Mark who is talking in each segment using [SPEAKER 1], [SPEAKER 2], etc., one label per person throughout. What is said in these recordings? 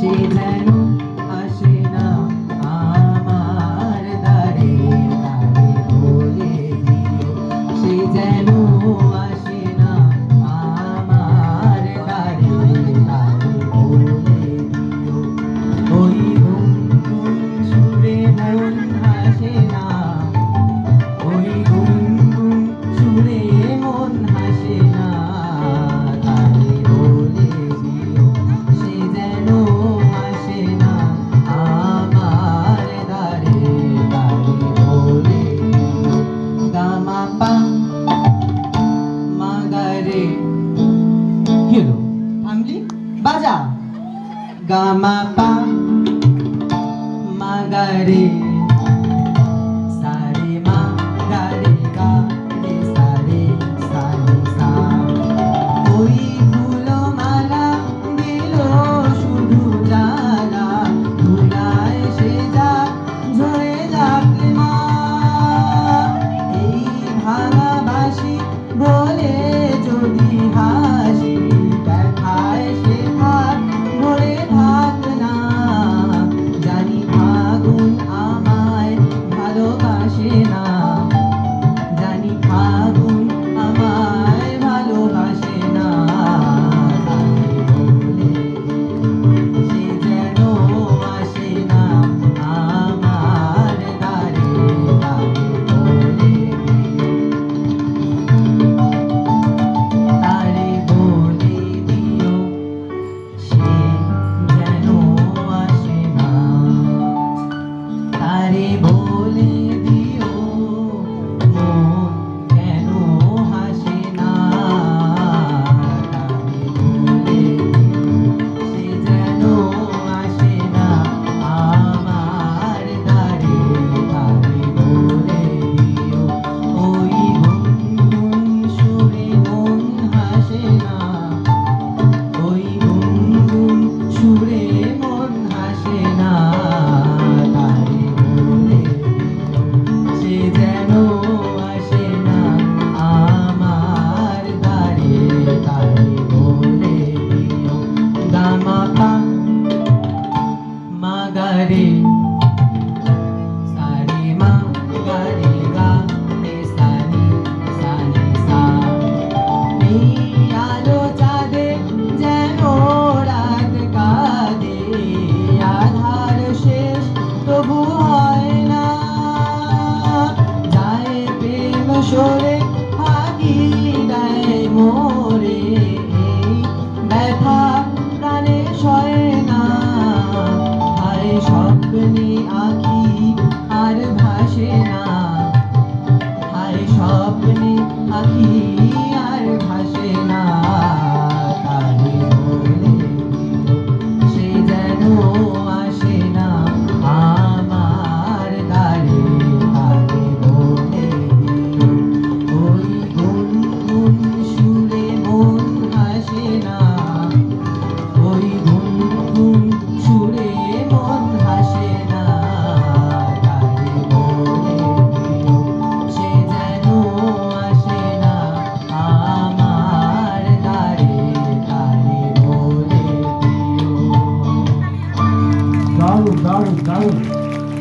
[SPEAKER 1] সে যেন আসে না আমার দ্বারে দ্বারে বলে দিও সে যেন আসে না আমার দ্বারে দ্বারে বলে দিও ওই গুনগুন সুরে মন হাসে না ওই গুনগুন সুরে মন হাসে না তারে বলে দিও সে যেন আসে না আমার দ্বারে দ্বারে বলে দিও গামা পা মাগারে কি হলো থামলি বাজা গামা পা মাগারে সারে মা গারে গা রে সারে সারে সা ওই ফুলো মালা দিল শুধু জ্বালা ধুলায় সে যাক ঝরে যাক মা এই ভাঙাবাসি বলে যদি হাসি দেখায় সে থাক ধরে থাক না জানি ফাগুন আমায় ভালোবাসে না জানি ফাগুন আমায় ভালোবাসে না তাকে বলে সে যেন আসে না আমার দ্বারে দ্বারে বলে তারে বলে দিও সে যেন আসে না তারে বলে দিও মন কেন হাসে না তারে বলে সে যেন আসে না আমার দ্বারে দ্বারে বলে দিও ওই গুনগুন সুরে মন হাসে না ওই গুনগুন সুরে মন হাসে না তারে বলে দিও সে যেন আসে না আমার দ্বারে তারে বলে দিও গামা পা মাগারে সারে মা গারে গা রে সানি সানি সা এই আলো চাঁদে যেন রাত কাঁদে আধার শেষ তবু হয় না যায় প্রেম সরে ফাঁকি দেয় মোরে এই ব্যথা প্রাণে সয় না হায় স্বপ্নে আঁখি আর ভাসে না হায় স্বপ্নে আঁখি আর ভাসে না তারে বলে দিও সে যেন আসে না আমার দ্বারে তারে বলে দিও ওই গুনগুন সুরে মন হাসে না ওই গুনগুন সুরে মন হাসে না তারে বলে দিও সে যেন আসে না আমার দ্বারে তারে বলে দিও
[SPEAKER 2] দারুণ দারুণ দারুণ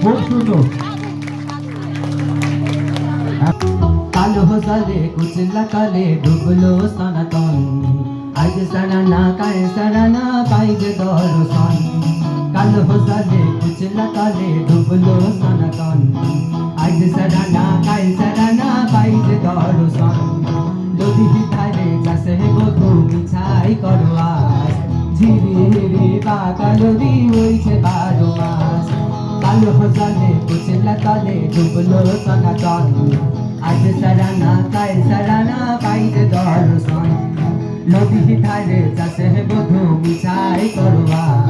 [SPEAKER 2] খুব সুন্দর
[SPEAKER 1] কালো জলে কুচলা কালে ডুবলো সনাতন আজ সারানা কায় সারানা পাইবে দর্শন কালো জলে কুচলা কালে ডুবলো সনাতন আজ সারানা কায় সারানা পাইবে দর্শন নদী ধারে চাষে বধু মিছাই করো আস ঝিরি হিরি বাঁকা নদী হইছে 12 মাস কালো জলে কুচলা কালে ডুবলো সনাতন আজ সারানা কায় সারানা পাইবে দর্শন নদী ধারে চাষে বধু মিছাই করো আস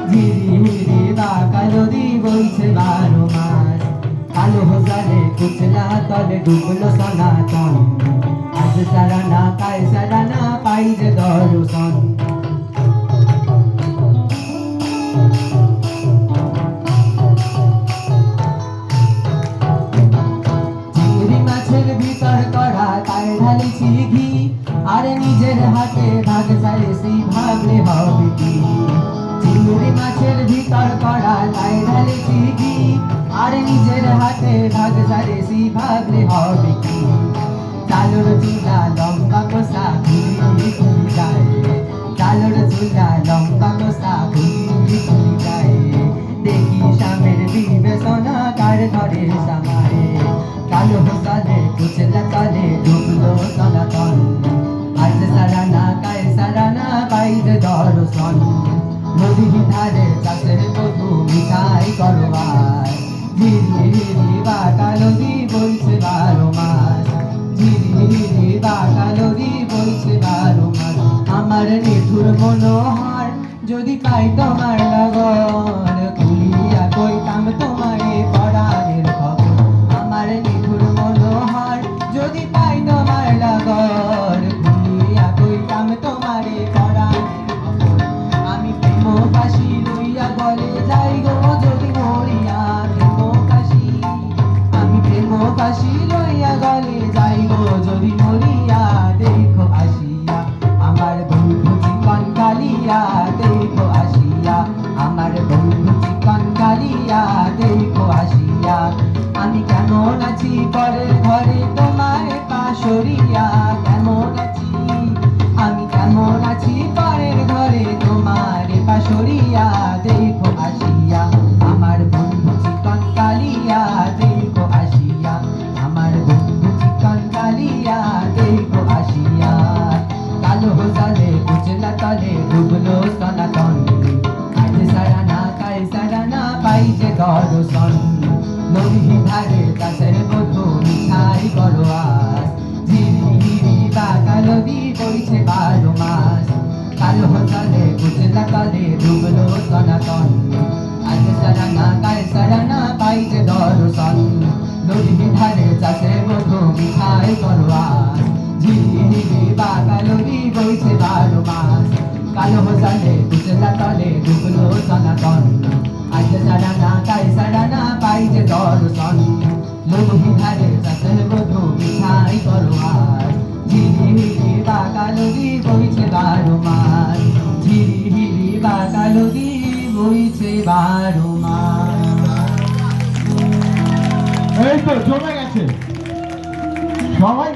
[SPEAKER 1] ঝিরি হিরি বাঁকা নদী বইছে 12 মাস কালো জলে কুচলা তলে ডুবলো সনাতন আজ সারানা কায় সারানা পাইবে দর্শন চিংড়ি মাছের ভিতর করা তাই ঢালিছি ঘি আরে নিজের হাতে ভাগ চাইছি ভাবলে হবে কি চিংড়ি মাছ মাছের ভিতর কড়া তাই ঢালেছি ঘি আর নিজের হাতে ভাগ সারেছি ভাগলে হবে কি চালুর চুলা লম্বা কোষা ঘুরি ঘুরি যায় চালুর চুলা লম্বা কোষা ঘুরি ঘুরি যায় দেখি স্বামীর বিবেচনা কার ঘরে সামারে কালো সালে কুচলা তলে ডুবলো সনাতন আজ সারানা কায় সারানা পাইছে দর্শন নদী ধারে চাষের বধু মিঠাই করবার ঝিরি হিরি বাঁকা নদী বইছে 12 মাস ঝিরি হিরি বাঁকা নদী বইছে 12 মাস আমার নিঠুর মনোহর যদি পাই তোমার লগন খুলিয়া কইতাম তোমারে পরাণের খবর আমার নিঠুর মনোহর যদি পাই তোমার লগন খুলিয়া কইতাম তোমারে পরাণের খবর আমি প্রেম ফাঁসি লইয়া গলে যাই গো যদি মরিয়া প্রেম ফাঁসি আমি প্রেম ফাঁসি লইয়া গলে যাই গো যদি মরিয়া দেখো আসিয়া আমার বন্ধু চিকন কালিয়া দেখো আসিয়া আমার বন্ধু চিকন কালিয়া দেখো আসিয়া আমি কেমন আছি পরের ঘরে তোমার পাশরিয়া কেমন আছি আমি কেমন আছি পরের ঘরে তোমার পাশরিয়া দেখো আসিয়া আমার বন্ধু চিকন কালিয়া দেখো আসিয়া আমার বন্ধু চিকন কালিয়া দেখো আসিয়া কালো সালে উজলা তলে ডুবলো সনাতন আজ সারানা কায় সারানা পাইছে দর্শন নদী ধারে চাষের বধু মিঠাই করো আস ঝিরি হিরি বাঁকা নদী বইছে 12 মাস কালো সালে উজলা তলে ডুবলো সনাতন আজ সারানা কায় সারানা পাইছে দর্শন নদী ধারে চাষের বধু মিঠাই করো আস ঝিরি হিরি বাঁকা নদী বইছে 12 মাস কালো সালে উজলা তলে ডুবলো সনাতন আজ সারানা কায় সারানা পাইছে দর্শন নদী ধারে চাষের বধু মিঠাই করো আস ঝিরি হিরি বাঁকা নদী বইছে 12 মাস ঝিরি হিরি বাঁকা নদী বইছে 12 মাস
[SPEAKER 2] এই তো জমে গেছে সবাই